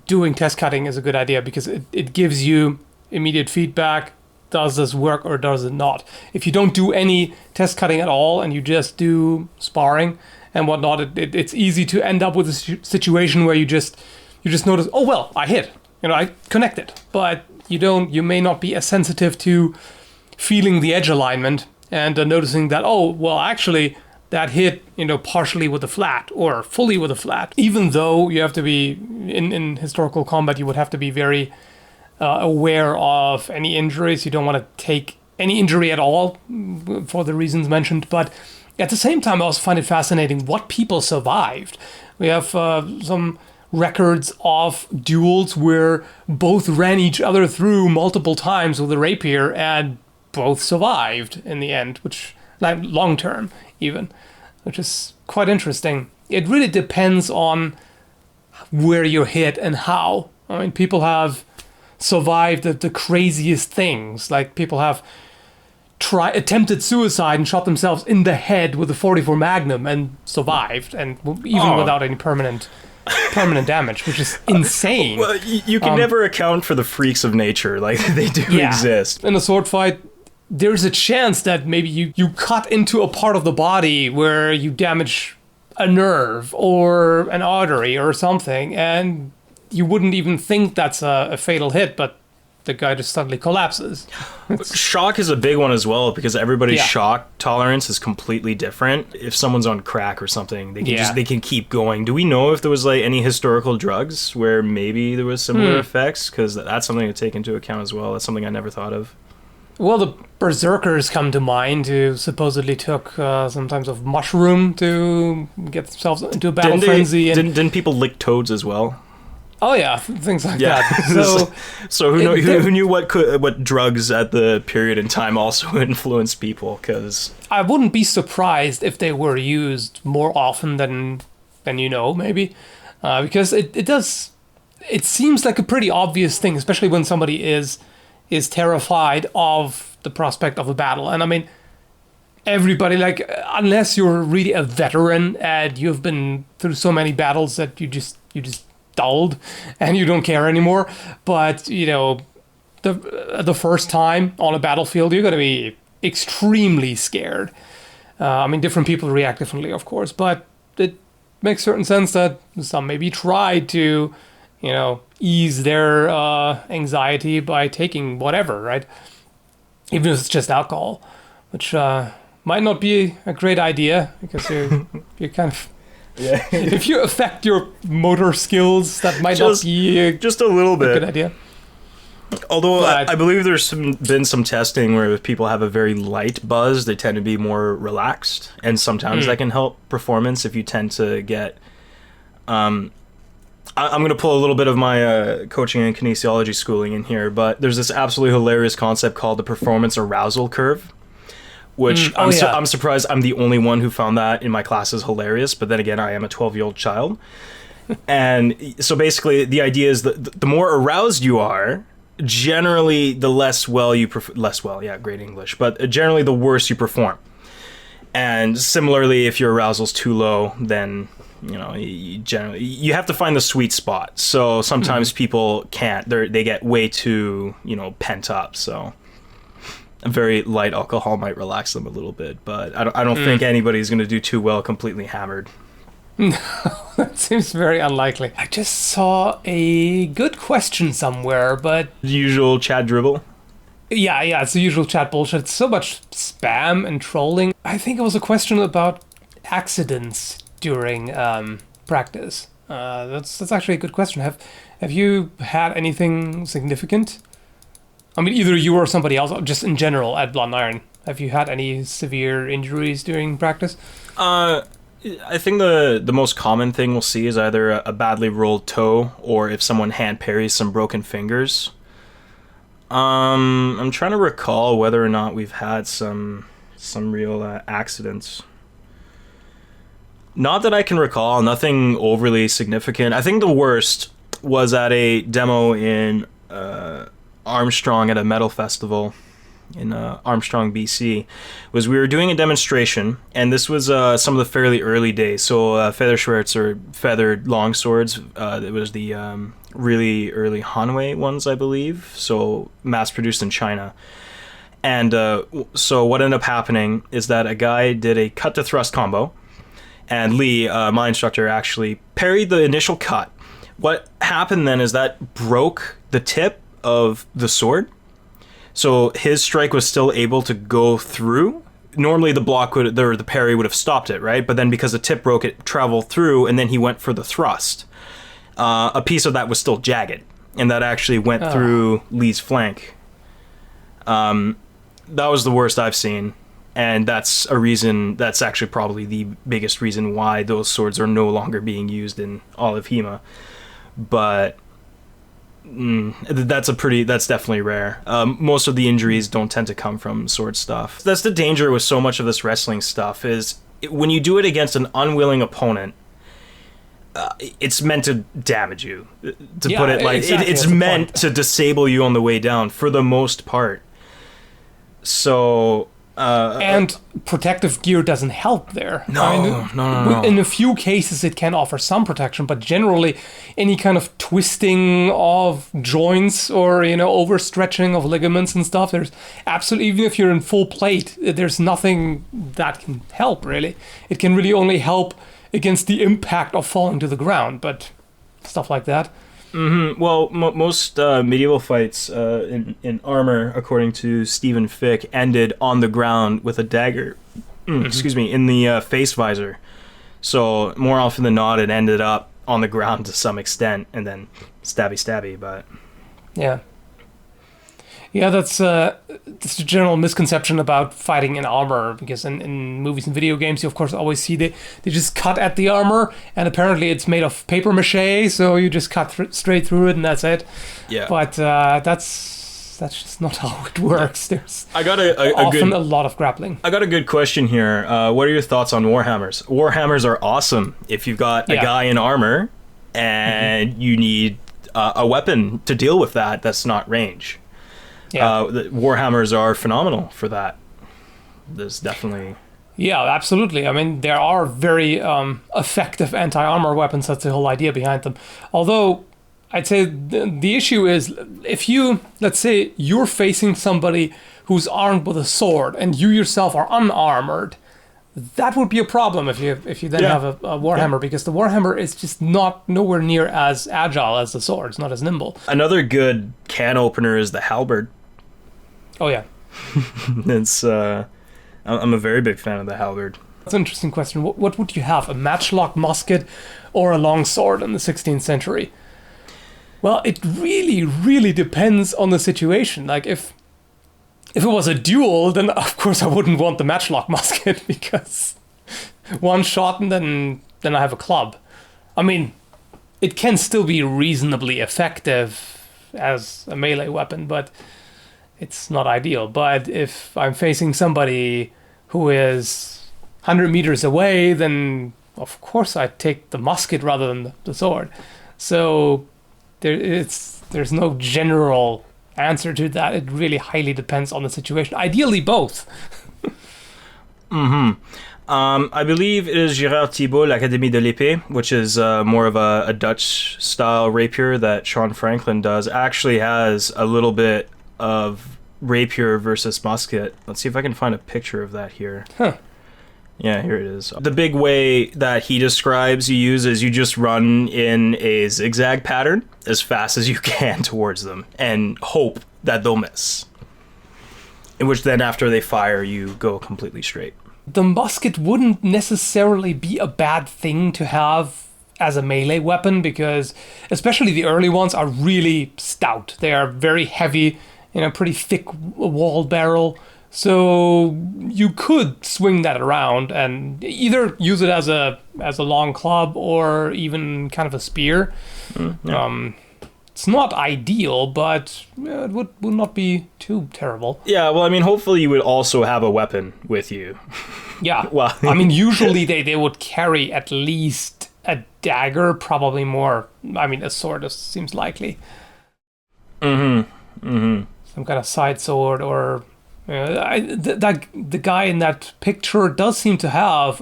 doing test cutting is a good idea because it gives you immediate feedback. Does this work or does it not? If you don't do any test cutting at all and you just do sparring and whatnot, it's easy to end up with a situation where you just notice, oh well, I hit, I connected, but you may not be as sensitive to feeling the edge alignment and noticing that, oh well, actually that hit, partially with a flat or fully with a flat. Even though you have to be in historical combat, you would have to be very aware of any injuries. You don't want to take any injury at all for the reasons mentioned. But at the same time, I also find it fascinating what people survived. We have some records of duels where both ran each other through multiple times with a rapier and both survived in the end, which, like, long term even, which is quite interesting. It really depends on where you're hit and how. I mean, people have survived the craziest things. Like, people have attempted suicide and shot themselves in the head with a 44 Magnum and survived, and even without any permanent damage, which is insane. Well, you can never account for the freaks of nature. Like, they do exist. In a sword fight, there's a chance that maybe you cut into a part of the body where you damage a nerve or an artery or something, and you wouldn't even think that's a fatal hit, but the guy just suddenly collapses. Shock is a big one as well, because everybody's shock tolerance is completely different. If someone's on crack or something, they can keep going. Do we know if there was like any historical drugs where maybe there was similar effects? Because that's something to take into account as well. That's something I never thought of. Well, the berserkers come to mind, who supposedly took some types of mushroom to get themselves into a battle frenzy. Didn't people lick toads as well? Oh yeah, things like that. So who knew what drugs at the period in time also influenced people? Because I wouldn't be surprised if they were used more often than maybe, because it seems like a pretty obvious thing, especially when somebody is terrified of the prospect of a battle. And I mean, everybody, like, unless you're really a veteran and you've been through so many battles that you just dulled and you don't care anymore, but the first time on a battlefield, you're going to be extremely scared. I mean, different people react differently, of course, but it makes certain sense that some maybe tried to ease their anxiety by taking whatever, right? Even if it's just alcohol, which might not be a great idea, because you're kind of if you affect your motor skills, that might not be just a little bit a good idea. Although I believe there's been some testing where if people have a very light buzz, they tend to be more relaxed, and sometimes that can help performance if you tend to get I'm going to pull a little bit of my coaching and kinesiology schooling in here, but there's this absolutely hilarious concept called the performance arousal curve, which I'm surprised I'm the only one who found that in my classes hilarious, but then again, I am a 12-year-old child. And so basically, the idea is that the more aroused you are, generally the great English, but generally the worse you perform. And similarly, if your arousal's too low, then you have to find the sweet spot. So sometimes people can't. They get way too pent up. So a very light alcohol might relax them a little bit, but I don't think anybody's going to do too well completely hammered. No, that seems very unlikely. I just saw a good question somewhere, but the usual chat dribble. Yeah, it's the usual chat bullshit. It's so much spam and trolling. I think it was a question about accidents during practice. That's actually a good question. Have you had anything significant? I mean, either you or somebody else, just in general at Blunt Iron. Have you had any severe injuries during practice? I think the most common thing we'll see is either a badly rolled toe, or if someone hand parries, some broken fingers. I'm trying to recall whether or not we've had some real accidents. Not that I can recall, nothing overly significant. I think the worst was at a demo in Armstrong at a metal festival. in Armstrong, BC, was we were doing a demonstration, and this was some of the fairly early days. So Featherschwerts, or feathered longswords, it was the really early Hanwei ones, I believe, so mass-produced in China. And so what ended up happening is that a guy did a cut-to-thrust combo, and Lee, my instructor, actually parried the initial cut. What happened then is that broke the tip of the sword, so his strike was still able to go through. Normally the block would, or the parry would have stopped it, right? But then because the tip broke, it traveled through, and then he went for the thrust. A piece of that was still jagged, and that actually went through Lee's flank. That was the worst I've seen, and that's actually probably the biggest reason why those swords are no longer being used in all of HEMA. But that's definitely rare. Most of the injuries don't tend to come from sword stuff. That's the danger with so much of this wrestling stuff, is when you do it against an unwilling opponent, it's meant to damage you, to put it like exactly. It's meant to disable you on the way down for the most part. So and protective gear doesn't help there. No. In a few cases it can offer some protection, but generally any kind of twisting of joints or overstretching of ligaments and stuff, there's absolutely, even if you're in full plate, there's nothing that can help really. It can really only help against the impact of falling to the ground, but stuff like that. Mm-hmm. Well, most medieval fights in armor, according to Stephen Fick, ended on the ground with a dagger, excuse me, in the face visor. So more often than not, it ended up on the ground to some extent, and then stabby, but... Yeah, that's a general misconception about fighting in armor, because in movies and video games, you of course always see they just cut at the armor, and apparently it's made of paper mache, so you just cut straight through it and that's it. Yeah. But that's just not how it works. There's a lot of grappling. I got a good question here. What are your thoughts on warhammers? Warhammers are awesome if you've got a guy in armor and you need a weapon to deal with that that's not range. The warhammers are phenomenal for that. There's definitely... Yeah, absolutely. I mean, there are very effective anti-armor weapons. That's the whole idea behind them. Although, I'd say the issue is, if let's say you're facing somebody who's armed with a sword and you yourself are unarmored, that would be a problem if you then have a warhammer, because the warhammer is just nowhere near as agile as the sword. It's not as nimble. Another good can opener is the halberd. Oh yeah. It's I'm a very big fan of the halberd. That's an interesting question. What would you have? A matchlock musket or a longsword in the 16th century? Well, it really, really depends on the situation. Like if it was a duel, then of course I wouldn't want the matchlock musket, because one shot and then I have a club. I mean, it can still be reasonably effective as a melee weapon, but it's not ideal. But if I'm facing somebody who is 100 meters away, then of course I'd take the musket rather than the sword. So there's no general answer to that. It really highly depends on the situation. Ideally, both. I believe it is Gérard Thibault, l'Académie de l'Épée, which is more of a Dutch-style rapier that Sean Franklin does. Actually has a little bit of rapier versus musket. Let's see if I can find a picture of that here. Yeah, here it is. The big way that he describes you use is you just run in a zigzag pattern as fast as you can towards them and hope that they'll miss. In which then after they fire, you go completely straight. The musket wouldn't necessarily be a bad thing to have as a melee weapon, because especially the early ones are really stout. They are very heavy, pretty thick wall barrel. So you could swing that around and either use it as a long club or even kind of a spear. It's not ideal, but it would not be too terrible. Yeah, well, I mean, hopefully you would also have a weapon with you. Yeah. Well, I mean, usually they would carry at least a dagger, probably more. I mean, a sword seems likely. Some kind of side sword or The guy in that picture does seem to have.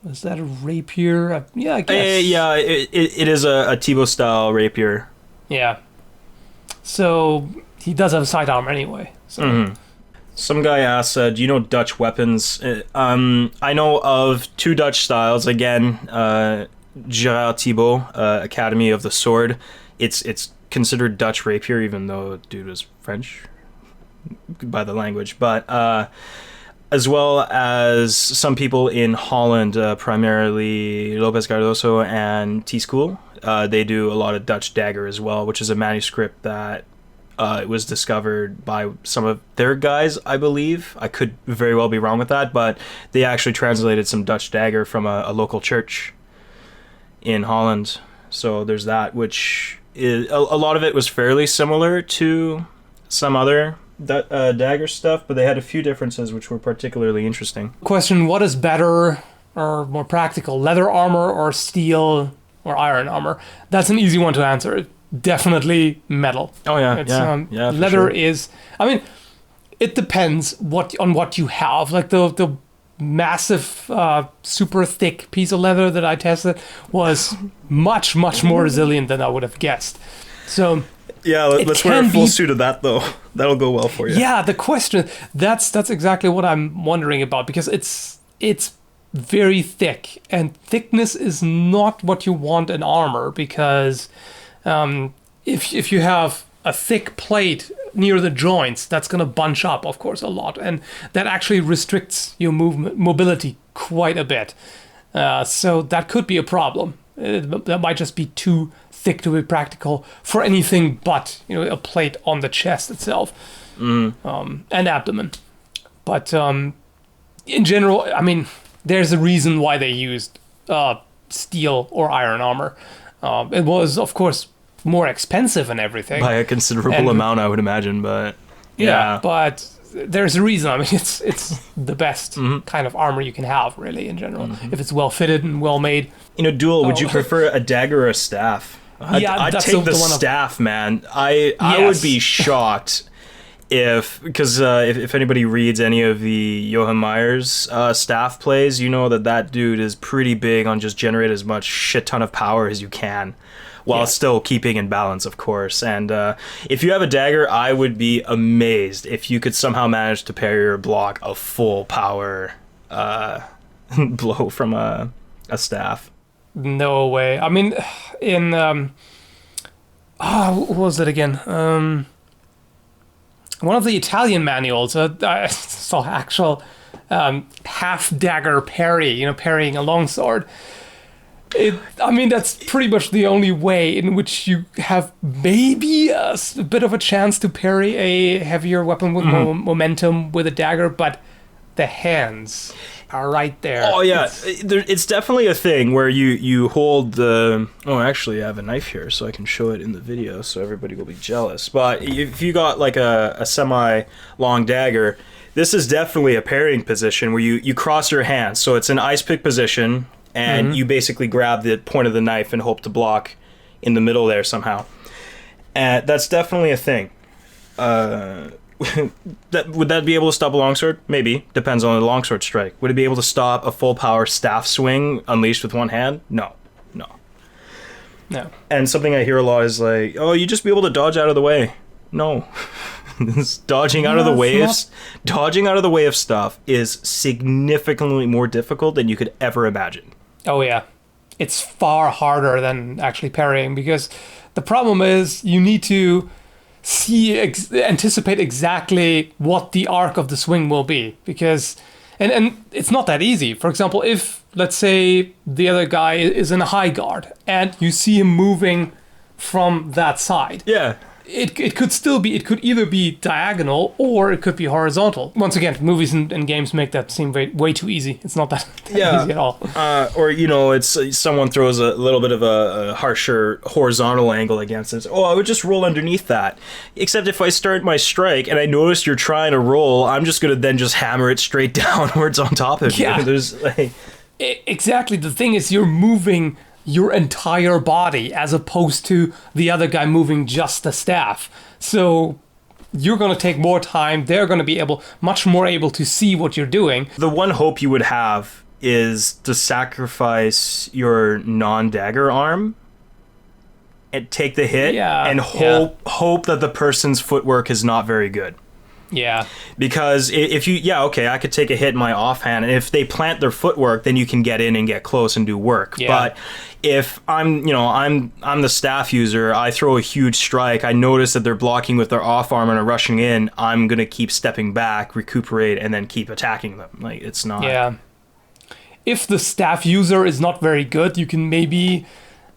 Is that a rapier? Yeah, I guess. Yeah, it is a Thibaut style rapier. Yeah. So he does have sidearm anyway. So. Mm-hmm. Some guy asked, do you know Dutch weapons? I know of 2 Dutch styles. Again, Gerard Thibaut, Academy of the Sword. It's considered Dutch rapier, even though dude was French by the language. But as well as some people in Holland, primarily Lopez Cardoso and T School. They do a lot of Dutch Dagger as well, which is a manuscript that it was discovered by some of their guys, I believe. I could very well be wrong with that, but they actually translated some Dutch Dagger from a local church in Holland. So there's that, which is, a lot of it was fairly similar to some other Dagger stuff, but they had a few differences which were particularly interesting. Question, what is better or more practical, leather armor or steel or iron armor? That's an easy one to answer. Definitely metal. Oh yeah, yeah. Leather sure. is. I mean, it depends on what you have. Like the massive, super thick piece of leather that I tested was much more resilient than I would have guessed. So yeah, let's wear a full suit of that though. That'll go well for you. Yeah, the question that's exactly what I'm wondering about, because it's very thick, and thickness is not what you want in armor, because if you have a thick plate near the joints, that's going to bunch up, of course, a lot, and that actually restricts your mobility quite a bit. So that could be a problem. That might just be too thick to be practical for anything but a plate on the chest itself, and abdomen. But in general, I mean, there's a reason why they used steel or iron armor. It was, of course, more expensive and everything. By a considerable amount, I would imagine, but yeah. But there's a reason. I mean, it's the best kind of armor you can have, really, in general. If it's well fitted and well made. Duel, would you prefer a dagger or a staff? I'd take the staff, man. I would be shocked because if anybody reads any of the Johan Meyer's staff plays, you know that dude is pretty big on just generate as much shit ton of power as you can, while still keeping in balance, of course. And if you have a dagger, I would be amazed if you could somehow manage to parry or block a full power blow from a staff. No way. I mean, in what was it again? One of the Italian manuals, I saw actual half dagger parry, parrying a longsword. I mean, that's pretty much the only way in which you have maybe a bit of a chance to parry a heavier weapon with momentum with a dagger, but the hands are right there. Oh yeah, it's definitely a thing where you hold the... Oh, actually, I have a knife here, so I can show it in the video, so everybody will be jealous. But if you got like a semi-long dagger, this is definitely a parrying position where you cross your hands. So it's an ice pick position, and you basically grab the point of the knife and hope to block in the middle there somehow. And that's definitely a thing. Would that be able to stop a longsword? Maybe. Depends on the longsword strike. Would it be able to stop a full power staff swing unleashed with one hand? No. And something I hear a lot is like, oh, you just be able to dodge out of the way. No. Dodging out of the way of stuff is significantly more difficult than you could ever imagine. Oh yeah. It's far harder than actually parrying, because the problem is you need to anticipate exactly what the arc of the swing will be, because and it's not that easy. For example, if let's say the other guy is in a high guard and you see him moving from that side, it could still be, it could either be diagonal or it could be horizontal. Once again, movies and games make that seem way too easy. It's not that easy at all. Or it's someone throws a little bit of a harsher horizontal angle against it. Oh, I would just roll underneath that. Except if I start my strike and I notice you're trying to roll, I'm just gonna then just hammer it straight downwards on top of you. There's like... Exactly. The thing is, you're moving your entire body as opposed to the other guy moving just the staff. So you're going to take more time. They're going to be much more able to see what you're doing. The one hope you would have is to sacrifice your non-dagger arm and take the hit and hope that the person's footwork is not very good. Yeah. Because if you, I could take a hit in my offhand, and if they plant their footwork, then you can get in and get close and do work. Yeah. But if I'm the staff user, I throw a huge strike, I notice that they're blocking with their off arm and are rushing in, I'm going to keep stepping back, recuperate, and then keep attacking them. Like, it's not... Yeah. If the staff user is not very good, you can maybe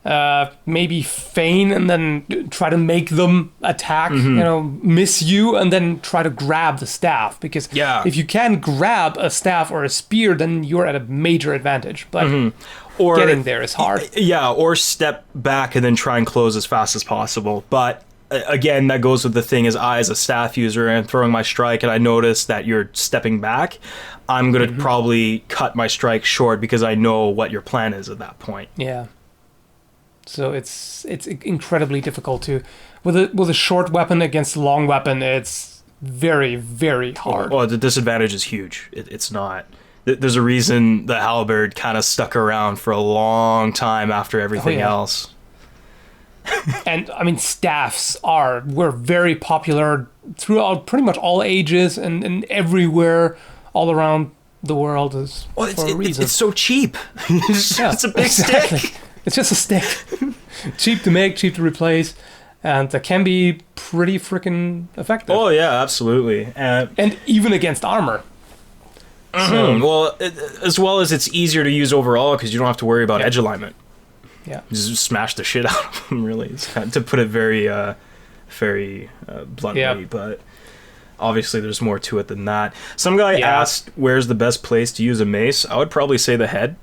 feign and then try to make them attack, miss you, and then try to grab the staff. Because if you can grab a staff or a spear, then you're at a major advantage. But or getting there is hard. Yeah, or step back and then try and close as fast as possible. But again, that goes with the thing is I, as a staff user, am throwing my strike and I notice that you're stepping back, I'm going to probably cut my strike short because I know what your plan is at that point. Yeah. So it's incredibly difficult to with a short weapon against a long weapon. It's very, very hard. Well, the disadvantage is huge. It's not. There's a reason the halberd kind of stuck around for a long time after everything else. And I mean, staffs were very popular throughout pretty much all ages and everywhere, all around the world is for a reason. It's so cheap. It's a big stick. It's just a stick. Cheap to make, cheap to replace, and that can be pretty freaking effective. Oh yeah, absolutely. And even against armor. Well, as well as it's easier to use overall because you don't have to worry about edge alignment. Yeah. Just smash the shit out of them, really. It's kind of, to put it very, very bluntly, but obviously there's more to it than that. Some guy asked, where's the best place to use a mace? I would probably say the head.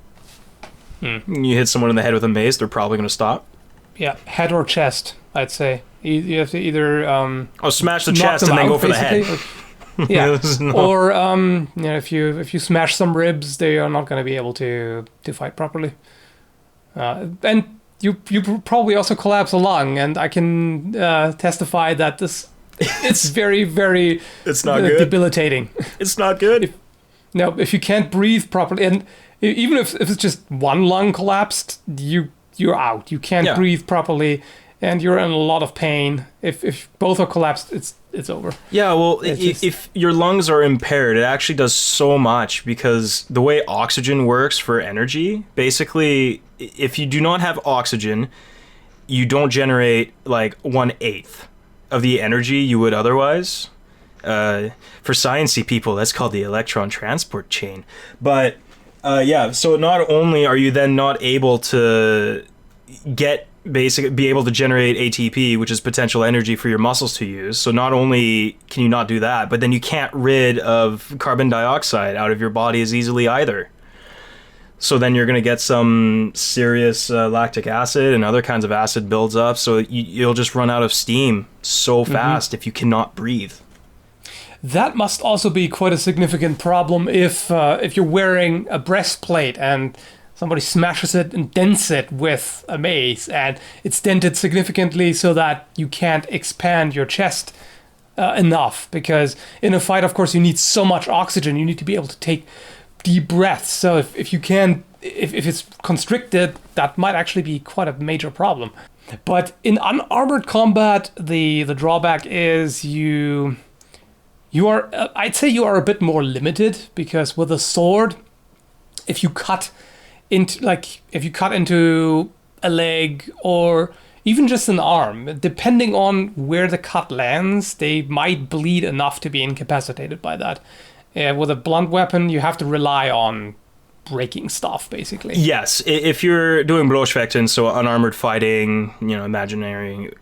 You hit someone in the head with a mace, they're probably going to stop. Yeah, head or chest, I'd say. You have to either... smash the chest and then go for the head. Or if you smash some ribs, they are not going to be able to fight properly. And you probably also collapse a lung, and I can testify that it's very, very it's not good. Debilitating. It's not good. If you can't breathe properly, and even if it's just one lung collapsed, you're out. You can't breathe properly, and you're in a lot of pain. If both are collapsed, it's over. Yeah, well, if your lungs are impaired, it actually does so much because the way oxygen works for energy, basically, if you do not have oxygen, you don't generate like 1/8 of the energy you would otherwise. For sciencey people, that's called the electron transport chain. But so not only are you then not able to be able to generate ATP, which is potential energy for your muscles to use. So not only can you not do that, but then you can't rid of carbon dioxide out of your body as easily either. So then you're going to get some serious lactic acid and other kinds of acid builds up. So you'll just run out of steam so fast if you cannot breathe. That must also be quite a significant problem if you're wearing a breastplate and somebody smashes it and dents it with a mace, and it's dented significantly so that you can't expand your chest enough. Because in a fight, of course, you need so much oxygen. You need to be able to take deep breaths. So if it's constricted, that might actually be quite a major problem. But in unarmored combat, the drawback is you are, I'd say you are a bit more limited, because with a sword, if you cut into a leg or even just an arm, depending on where the cut lands, they might bleed enough to be incapacitated by that. With a blunt weapon, you have to rely on breaking stuff, basically. Yes, if you're doing Broschfechten, so unarmored fighting, imaginary,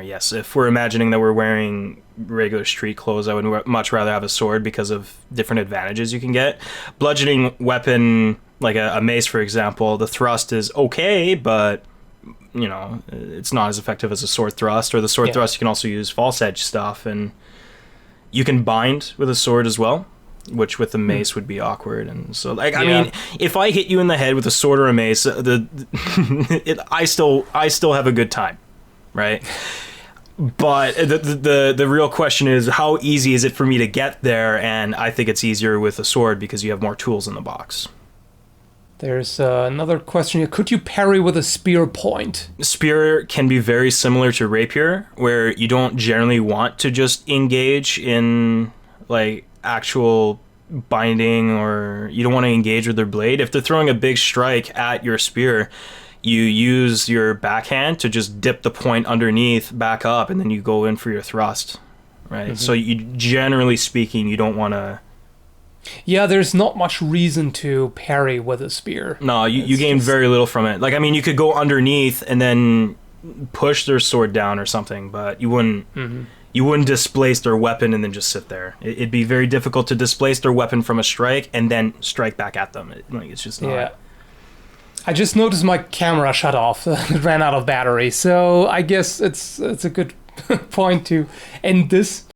yes. If we're imagining that we're wearing regular street clothes, I would much rather have a sword because of different advantages you can get. Bludgeoning weapon, like a mace, for example, the thrust is okay, but it's not as effective as a sword thrust. Or the sword thrust, you can also use false edge stuff, and you can bind with a sword as well, which with the mace would be awkward. And so, I mean, if I hit you in the head with a sword or a mace, I still have a good time, right? But the real question is, how easy is it for me to get there? And I think it's easier with a sword because you have more tools in the box. There's another question here. Could you parry with a spear point? Spear can be very similar to rapier, where you don't generally want to just engage in like actual binding, or you don't want to engage with their blade. If they're throwing a big strike at your spear, you use your backhand to just dip the point underneath back up, and then you go in for your thrust, right? Mm-hmm. So you, generally speaking, you don't want to... Yeah, there's not much reason to parry with a spear. No, you gain very little from it. Like, I mean, you could go underneath and then push their sword down or something, but you wouldn't... Mm-hmm. You wouldn't displace their weapon and then just sit there. It'd be very difficult to displace their weapon from a strike and then strike back at them. It's just not... Yeah. I just noticed my camera shut off. It ran out of battery. So I guess it's a good point to end this.